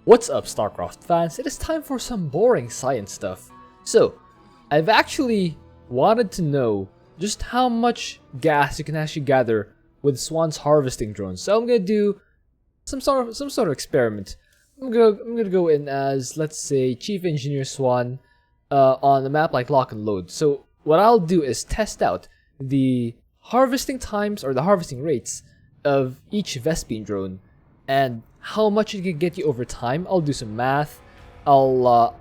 What's up, Starcraft fans? It is time for some boring science stuff. So, I've actually wanted to know just how much gas you can actually gather with Swann's harvesting drones. So I'm gonna do some sort of experiment. I'm gonna go in as, let's say, Chief Engineer Swann on a map like Lock and Load. So what I'll do is test out the harvesting times or the harvesting rates of each Vespene drone and how much it can get you over time. I'll do some math. I'll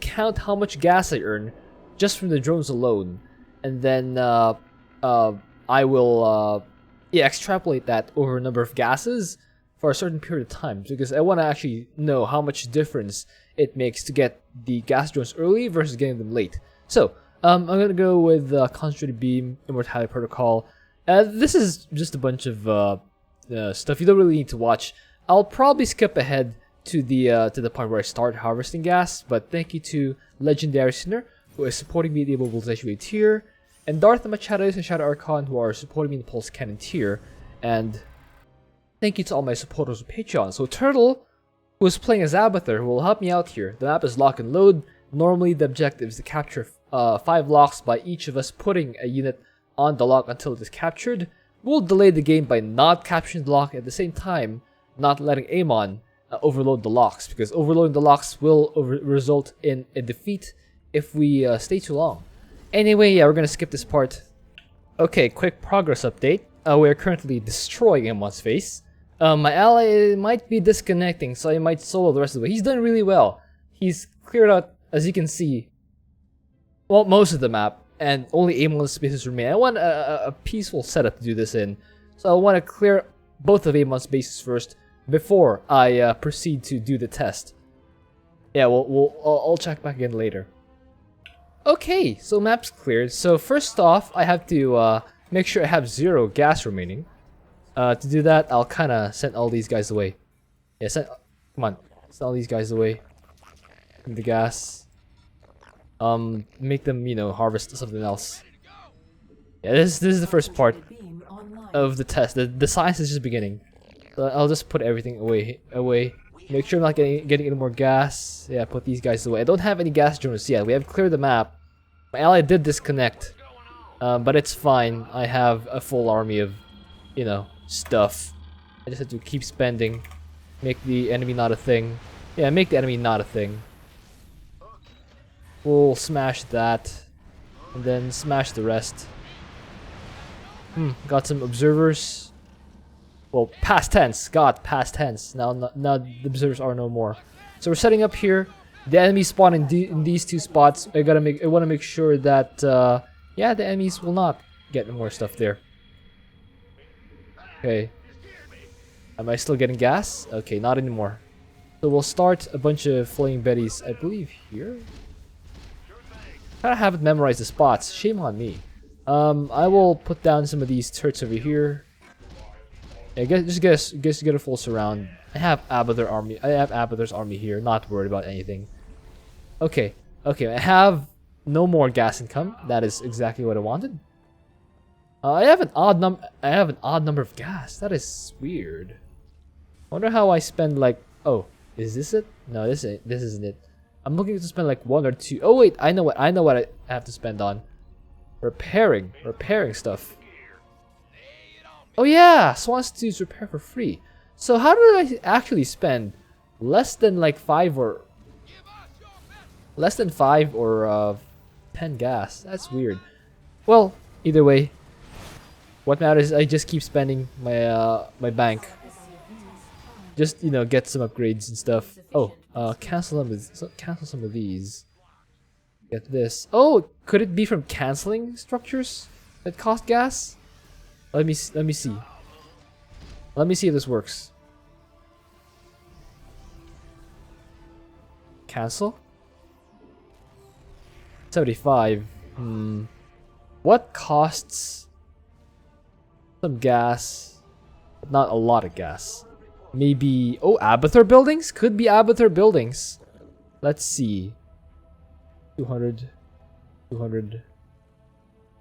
count how much gas I earn just from the drones alone, and then I will extrapolate that over a number of gases for a certain period of time, because I want to actually know how much difference it makes to get the gas drones early versus getting them late. So I'm gonna go with Concentrated Beam, Immortality Protocol. This is just a bunch of stuff you don't really need to watch. I'll probably skip ahead to the point where I start harvesting gas, but thank you to Legendary Sinner, who is supporting me in the Able Voltage Wave tier, and Darth and Machados and Shadow Archon, who are supporting me in the Pulse Cannon tier, and thank you to all my supporters on Patreon. So Turtle, who is playing as Abathur, who will help me out here. The map is Lock and Load. Normally the objective is to capture 5 locks by each of us putting a unit on the lock until it is captured. We'll delay the game by not capturing the lock, at the same time not letting Amon overload the locks, because overloading the locks will result in a defeat if we stay too long. Anyway, yeah, we're gonna skip this part. Okay, quick progress update. We are currently destroying Amon's face. My ally might be disconnecting, so I might solo the rest of the way. He's done really well. He's cleared out, as you can see, well, most of the map, and only Amon's spaces remain. I want a peaceful setup to do this in, so I want to clear both of Amon's bases first before I proceed to do the test. Yeah, I'll check back again later. Okay, so map's cleared. So first off, I have to make sure I have 0 gas remaining. To do that, I'll kind of send all these guys away. Yeah, come on, send all these guys away. Give the gas. Make them, harvest something else. Yeah, this is the first part of the test. The science is just beginning. So I'll just put everything away. Make sure I'm not getting any more gas. Yeah, put these guys away. I don't have any gas drones yet. We have cleared the map. My ally did disconnect, but it's fine. I have a full army of, stuff. I just have to keep spending. Make the enemy not a thing. Yeah, make the enemy not a thing. We'll smash that, and then smash the rest. Got some observers. Well, past tense. God, past tense. Now the observers are no more. So we're setting up here. The enemies spawn in these 2 spots. I want to make sure that yeah, the enemies will not get more stuff there. Okay. Am I still getting gas? Okay, not anymore. So we'll start a bunch of Flaming Betties, I believe here. I haven't memorized the spots. Shame on me. I will put down some of these turrets over here. Yeah, just get a full surround. I have Abathur's army here. Not worried about anything. Okay. I have no more gas income. That is exactly what I wanted. I have an odd number of gas. That is weird. I wonder how I spend like. Oh, is this it? No, this isn't it. I'm looking to spend like 1 or 2. Oh wait, I know what I have to spend on. Repairing stuff. Oh yeah, Swann's to repair for free. So how do I actually spend less than 5 or 10 gas? That's weird. Well, either way, what matters is I just keep spending my my bank. Just get some upgrades and stuff. Oh, cancel some of these. Get this. Oh, could it be from canceling structures that cost gas? Let me see. Let me see if this works. Cancel? 75. What costs some gas, but not a lot of gas? Maybe, Abathur buildings? Could be Abathur buildings. Let's see. 200.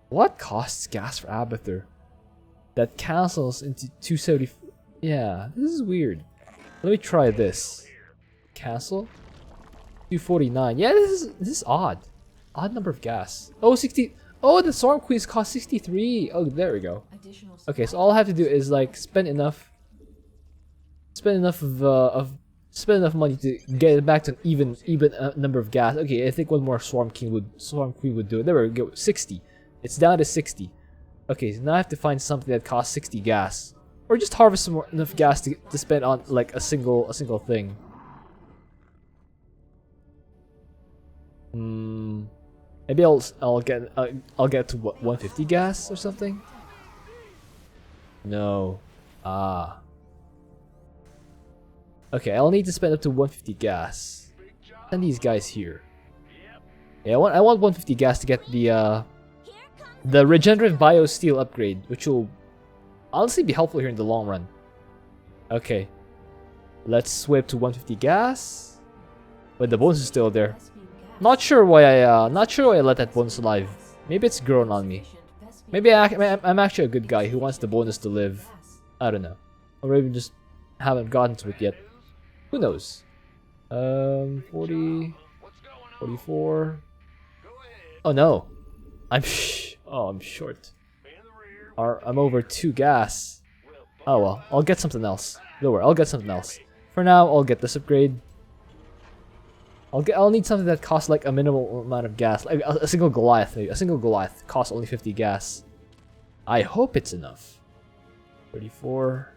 What costs gas for Abathur? That cancels into 270. Yeah, this is weird. Let me try this. cancel. 249. Yeah, this is odd. Odd number of gas. Oh, 60. Oh, the Storm Queens cost 63. Oh, there we go. Okay, so all I have to do is like spend enough of money to get it back to an even number of gas. Okay, I think one more Swarm Queen would do it. There we go. 60. It's down to 60. Okay, so now I have to find something that costs 60 gas, or just harvest enough gas to spend on like a single thing. Maybe I'll get to what, 150 gas or something. No. Okay, I'll need to spend up to 150 gas. Send these guys here. Yeah, I want 150 gas to get the regenerative bio steel upgrade, which will honestly be helpful here in the long run. Okay, let's swap to 150 gas. But the bonus is still there. Not sure why I let that bonus alive. Maybe it's grown on me. Maybe I'm actually a good guy who wants the bonus to live. I don't know. Or maybe just haven't gotten to it yet. Who knows? 40, 44. Oh no, I'm short. I'm over 2 gas. Oh well, I'll get something else. Don't worry, I'll get something else. For now, I'll get this upgrade. I'll need something that costs like a minimal amount of gas, like a single Goliath. Maybe. A single Goliath costs only 50 gas. I hope it's enough. 34,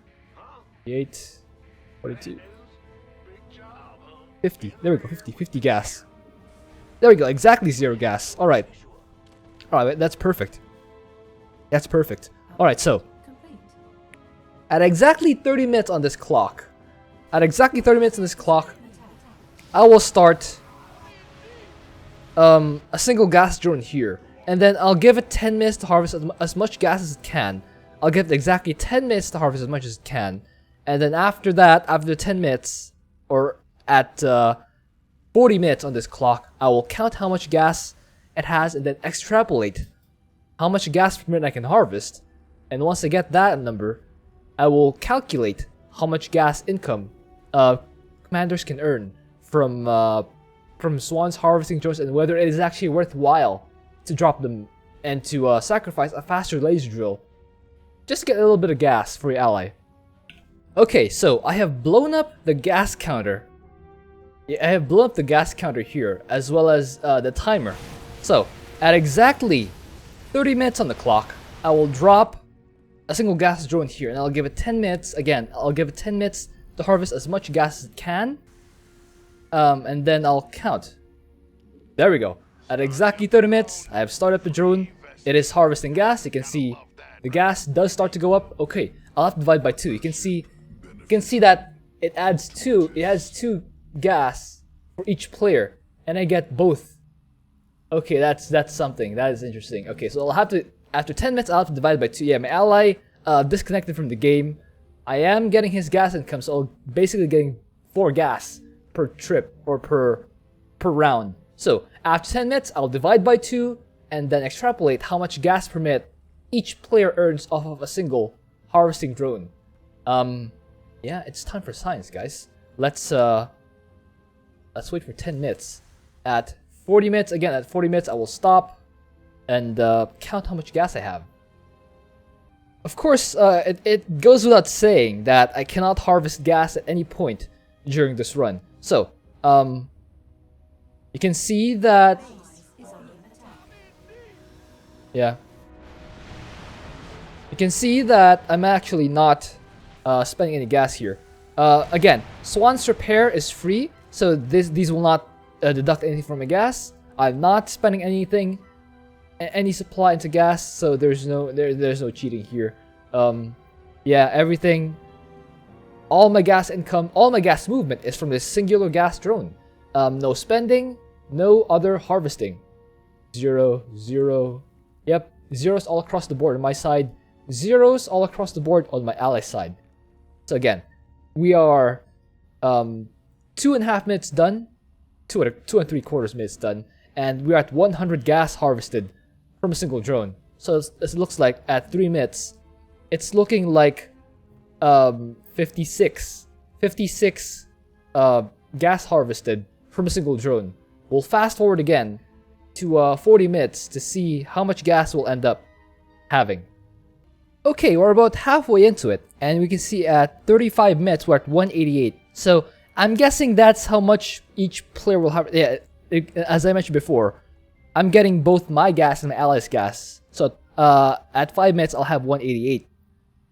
48, 42. 50. There we go. 50 gas. There we go. Exactly 0 gas. Alright. Alright, that's perfect. That's perfect. Alright, so. At exactly 30 minutes on this clock. I will start a single gas drone here. And then I'll give it 10 minutes to harvest as much gas as it can. I'll give it exactly 10 minutes to harvest as much as it can. And then after that, after 10 minutes, or at 40 minutes on this clock, I will count how much gas it has and then extrapolate how much gas per minute I can harvest. And once I get that number, I will calculate how much gas income commanders can earn from Swann's harvesting drones, and whether it is actually worthwhile to drop them and to sacrifice a faster laser drill just to get a little bit of gas for your ally. Okay, so I have blown up the gas counter. I have blown up the gas counter here, as well as the timer. So, at exactly 30 minutes on the clock, I will drop a single gas drone here, and I'll give it 10 minutes. Again, I'll give it 10 minutes to harvest as much gas as it can. And then I'll count. There we go. At exactly 30 minutes, I have started up the drone. It is harvesting gas. You can see the gas does start to go up. Okay, I'll have to divide by 2. You can see that it adds 2. It has 2 gas for each player, and I get both. Okay, that's something. That is interesting. Okay, so I'll have to, after 10 minutes, I'll have to divide by 2. Yeah, my ally disconnected from the game. I am getting his gas income, so I'll basically getting 4 gas per trip or per round. So after 10 minutes, I'll divide by 2 and then extrapolate how much gas per minute each player earns off of a single harvesting drone. Yeah, it's time for science, guys. Let's wait for 10 minutes. At 40 minutes, again, at 40 minutes, I will stop and count how much gas I have. Of course, it goes without saying that I cannot harvest gas at any point during this run. So, you can see that, yeah, you can see that I'm actually not spending any gas here. Again, Swann's repair is free, so these will not deduct anything from my gas. I'm not spending any supply into gas, so there's no cheating here. Yeah, everything, all my gas income, all my gas movement is from this singular gas drone. No spending, no other harvesting. 0, 0. Yep, zeros all across the board on my side. Zeros all across the board on my ally side. So again, we are 2.5 minutes done, 2 and 3/4 minutes done, and we're at 100 gas harvested from a single drone. So it looks like at 3 minutes, it's looking like 56 gas harvested from a single drone. We'll fast forward again to 40 minutes to see how much gas we'll end up having. Okay, we're about halfway into it, and we can see at 35 minutes we're at 188. So I'm guessing that's how much each player will have. Yeah, as I mentioned before, I'm getting both my gas and my allies' gas. So at 5 minutes I'll have 188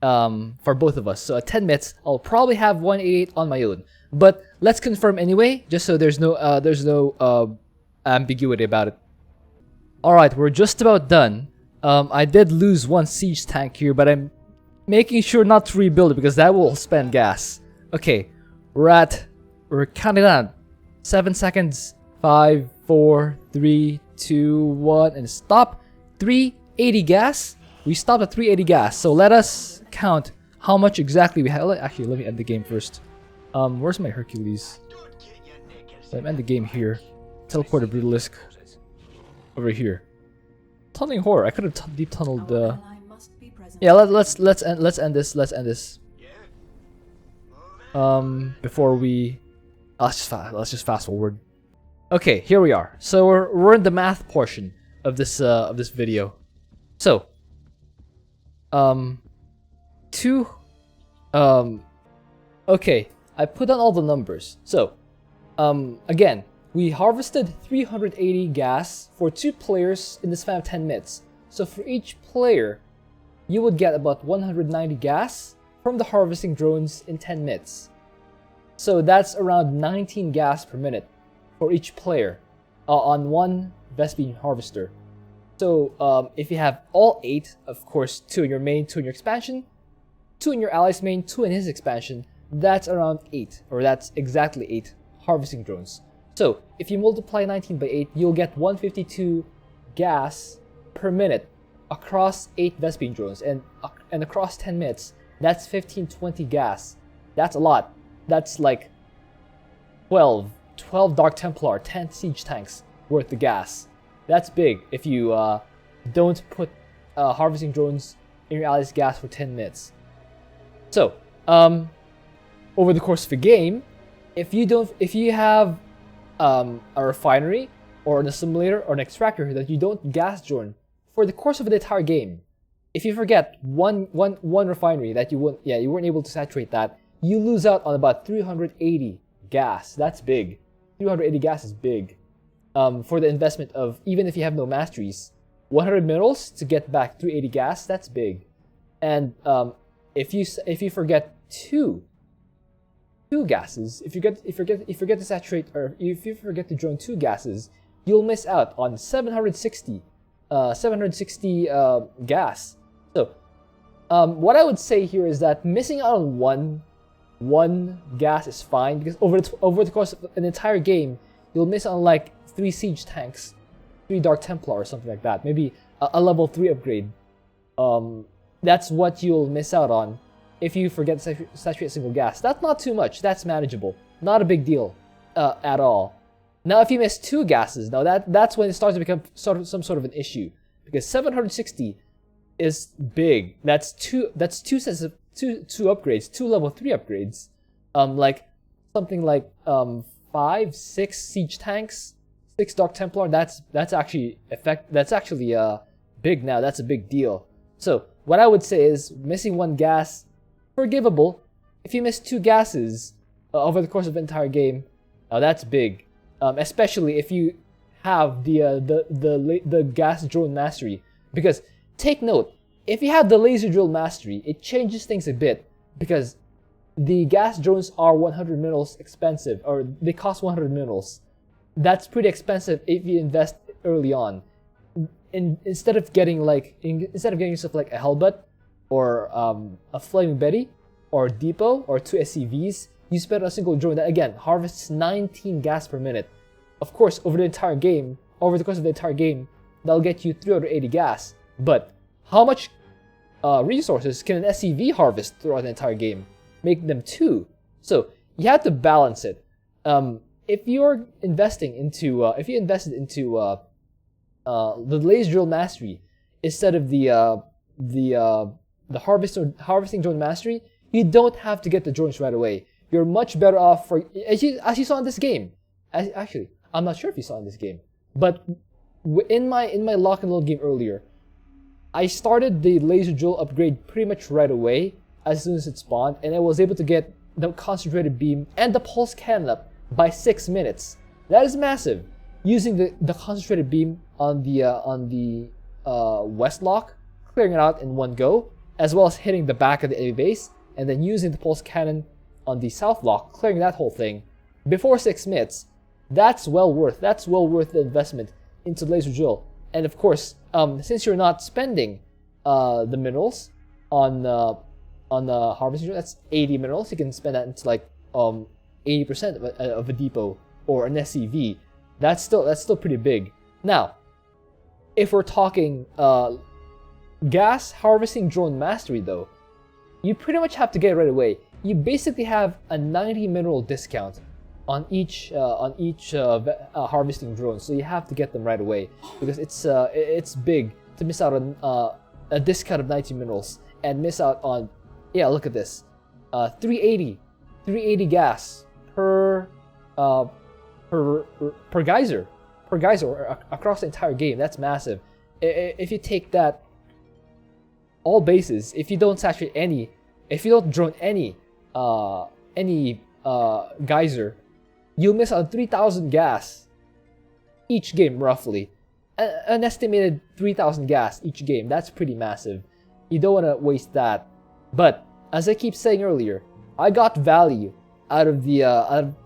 for both of us. So at 10 minutes I'll probably have 188 on my own. But let's confirm anyway, just so there's no ambiguity about it. Alright, we're just about done. I did lose one siege tank here, but I'm making sure not to rebuild it because that will spend gas. Okay, we're counting down. 7 seconds. 5, 4, 3, 2, 1, and stop. 380 gas. We stopped at 380 gas. So let us count how much exactly we have. Actually, let me end the game first. Where's my Hercules? Let me end the game here. Teleport a Brutalisk over here. Tunneling Horror. I could have deep tunneled. Yeah, let's end this. Before we, let's just fast forward. Okay, here we are. So we're in the math portion of this video. So, okay, I put down all the numbers. So, again, we harvested 380 gas for 2 players in the span of 10 minutes. So for each player, you would get about 190 gas from the harvesting drones in 10 minutes. So that's around 19 gas per minute for each player on one Vespene harvester. So if you have all 8, of course, 2 in your main, 2 in your expansion, 2 in your ally's main, 2 in his expansion, that's around 8, or that's exactly 8 harvesting drones. So if you multiply 19 by 8, you'll get 152 gas per minute across 8 Vespene drones, and across 10 minutes, that's 1520 gas. That's a lot. That's like 12 Dark Templar, 10 siege tanks worth of gas. That's big if you don't put harvesting drones in your allies' gas for 10 minutes. So, over the course of a game, if you have a refinery or an assimilator or an extractor that you don't gas drone for the course of the entire game, if you forget one refinery that you weren't able to saturate that, you lose out on about 380 gas. That's big. 380 gas is big. For the investment of, even if you have no masteries, 100 minerals to get back 380 gas, that's big. And if you forget two gases, if you forget to saturate, or if you forget to drone 2 gases, you'll miss out on 760 gas. So what I would say here is that missing out on one gas is fine, because over the course of an entire game, you'll miss on like 3 siege tanks, 3 Dark Templar or something like that, maybe a level 3 upgrade. That's what you'll miss out on if you forget to saturate single gas. That's not too much. That's manageable. Not a big deal at all. Now, if you miss 2 gases, now that's when it starts to become some sort of an issue, because 760 is big. That's two sets of two upgrades, 2 level 3 upgrades. Like something like 5, 6 siege tanks, 6 Dark Templar. That's actually big now. That's a big deal. So what I would say is missing 1 gas, forgivable. If you miss 2 gases over the course of the entire game, now that's big. Especially if you have the gas drone mastery, because take note, if you have the laser drill mastery, it changes things a bit, because the gas drones are 100 minerals expensive, or they cost 100 minerals. That's pretty expensive if you invest early on. Instead of getting yourself like a Hellbutt or a Flaming Betty or Depot or 2 SCVs, you spend on a single drone that again harvests 19 gas per minute. Of course, over the course of the entire game, that'll get you 380 gas. But how much resources can an SCV harvest throughout the entire game? Make them 2. So you have to balance it. If you invested into the laser drill mastery instead of the harvesting drone mastery, you don't have to get the drones right away, you're much better off for as you saw in this game. Actually, I'm not sure if you saw in this game, but in my lock and load game earlier, I started the laser drill upgrade pretty much right away as soon as it spawned, and I was able to get the concentrated beam and the pulse cannon up by 6 minutes. That is massive. Using the concentrated beam on the west lock, clearing it out in one go, as well as hitting the back of the enemy base, and then using the pulse cannon on the south lock, clearing that whole thing before 6 minutes. That's well worth the investment into laser drill. And of course, since you're not spending the minerals on the harvesting drill, that's 80 minerals. You can spend that into like 80% of a depot or an SCV. That's still pretty big. Now, if we're talking gas harvesting drone mastery though, you pretty much have to get it right away. You basically have a 90 mineral discount on each harvesting drone, so you have to get them right away because it's big to miss out on a discount of 90 minerals and miss out on, yeah, look at this, 380 gas per geyser across the entire game. That's massive. If you take that all bases, if you don't saturate any, if you don't drone any geyser, you'll miss out on 3,000 gas each game, roughly. An estimated 3,000 gas each game. That's pretty massive. You don't want to waste that. But as I keep saying earlier, I got value out of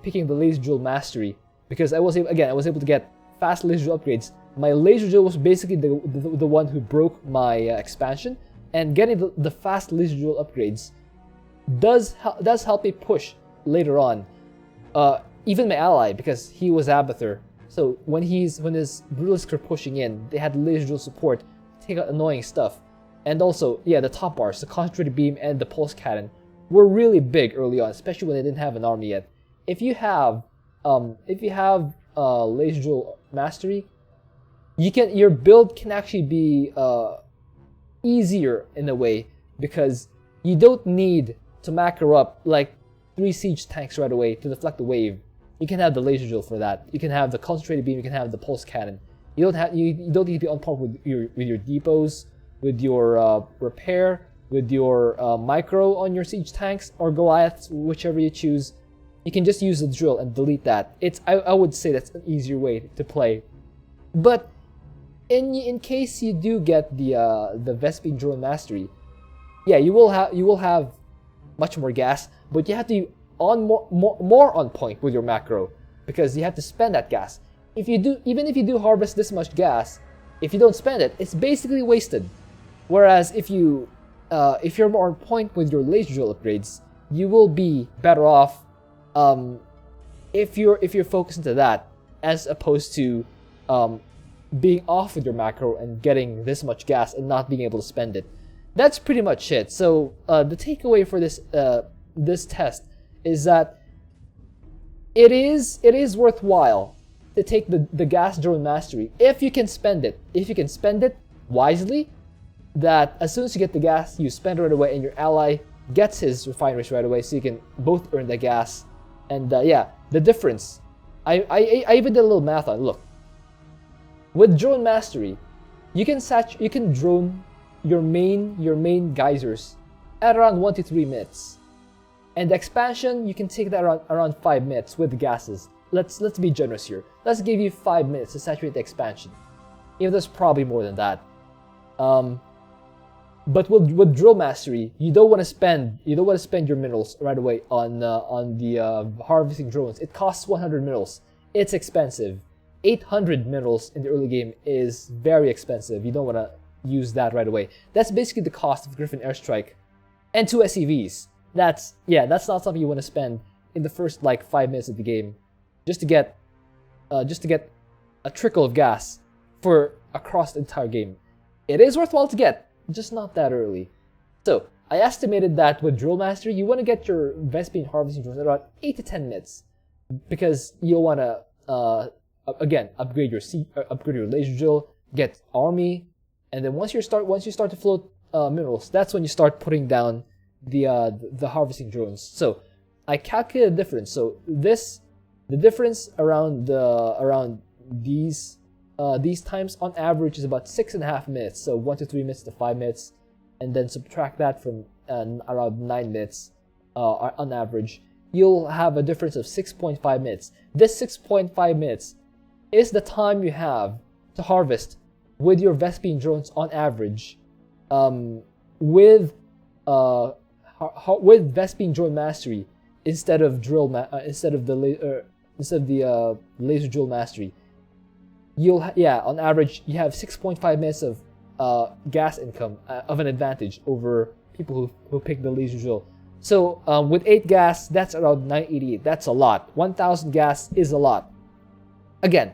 picking the laser drill mastery because I was able to get fast laser drill upgrades. My laser drill was basically the one who broke my expansion, and getting the fast laser drill upgrades does help me push later on. Even my ally, because he was Abathur, so when his Brutalisk are pushing in, they had laser drill support to take out annoying stuff. And also, yeah, the top bars, the concentrated beam and the pulse cannon were really big early on, especially when they didn't have an army yet. If you have laser drill mastery, your build can actually be easier in a way because you don't need to macro up like 3 siege tanks right away to deflect the wave. You can have the laser drill for that. You can have the concentrated beam. You can have the pulse cannon. You don't need to be on par with your depots, with your repair, with your micro on your siege tanks or Goliaths, whichever you choose. You can just use the drill and delete that. I would say that's an easier way to play. But in case you do get the Vespene drone mastery, yeah, you will have much more gas, but you have to be more on point with your macro because you have to spend that gas. Even if you do harvest this much gas, if you don't spend it, it's basically wasted. Whereas if you're more on point with your laser drill upgrades, you will be better off if you're focused into that as opposed to being off with your macro and getting this much gas and not being able to spend it. That's pretty much it. So the takeaway for this test is that it is worthwhile to take the gas drone mastery if you can spend it. If you can spend it wisely, that as soon as you get the gas, you spend it right away, and your ally gets his refineries right away, so you can both earn the gas. And yeah, the difference. I even did a little math on it. Look, with drone mastery, you can drone your main geysers at around 1 to 3 minutes. And the expansion, you can take that around 5 minutes with the gases. Let's be generous here. Let's give you 5 minutes to saturate the expansion. Even though there's probably more than that. But with drill mastery, you don't want to spend your minerals right away on the harvesting drones. It costs 100 minerals. It's expensive. 800 minerals in the early game is very expensive. You don't want to use that right away. That's basically the cost of Griffin Airstrike and 2 SCVs. That's not something you want to spend in the first like 5 minutes of the game, just to get a trickle of gas for across the entire game. It is worthwhile to get, just not that early. So I estimated that with Drill Mastery, you want to get your Vespene harvesting drones at about 8 to 10 minutes, because you'll want to again upgrade your laser drill, get army, and then once you start to float minerals, that's when you start putting down the harvesting drones. So I calculated the difference. So the difference around these times on average is about 6.5 minutes. So 1 to 3 minutes to 5 minutes, and then subtract that from around 9 minutes on average. You'll have a difference of 6.5 minutes. This 6.5 minutes is the time you have to harvest with your Vespene drones on average, with Vespene drone mastery instead of the laser drill mastery. On average you have 6.5 minutes of gas income of an advantage over people who pick the laser drill. So with 8 gas, that's around 988. That's a lot. 1,000 gas is a lot. Again,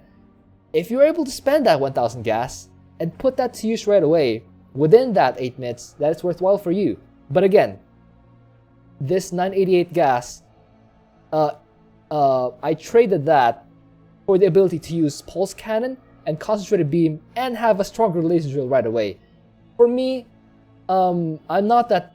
if you're able to spend that 1,000 gas and put that to use right away within that 8 minutes, that is worthwhile for you. But again, this 988 gas, I traded that for the ability to use pulse cannon and concentrated beam and have a stronger laser drill right away. For me, I'm not that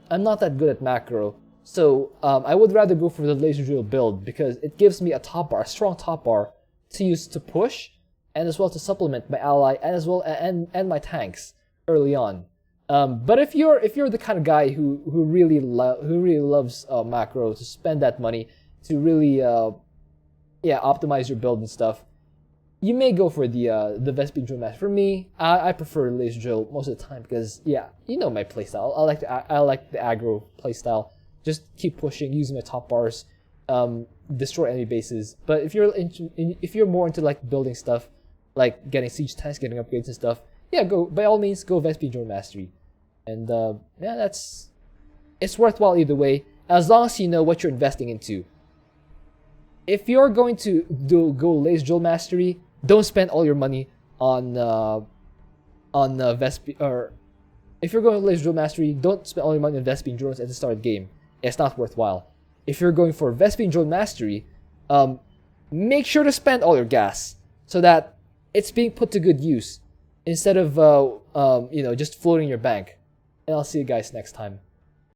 good at macro, so I would rather go for the laser drill build because it gives me a strong top bar to use to push, and as well to supplement my ally and my tanks early on. But if you're the kind of guy who really loves macro, to spend that money to really optimize your build and stuff, you may go for the Vespene drill master. For me, I prefer laser drill most of the time because you know my playstyle. I like the aggro playstyle. Just keep pushing, using my top bars, destroy enemy bases. But if you're more into like building stuff, like getting siege tanks, getting upgrades and stuff, go by all means, go Vespene drone mastery. And it's worthwhile either way, as long as you know what you're investing into. If you're going to go laser drill mastery, don't spend all your money on Vespene. Or if you're going laser drill mastery, don't spend all your money on Vespene drones at the start of the game. It's not worthwhile. If you're going for Vespene drone mastery, make sure to spend all your gas so that it's being put to good use instead of just floating your bank. And I'll see you guys next time.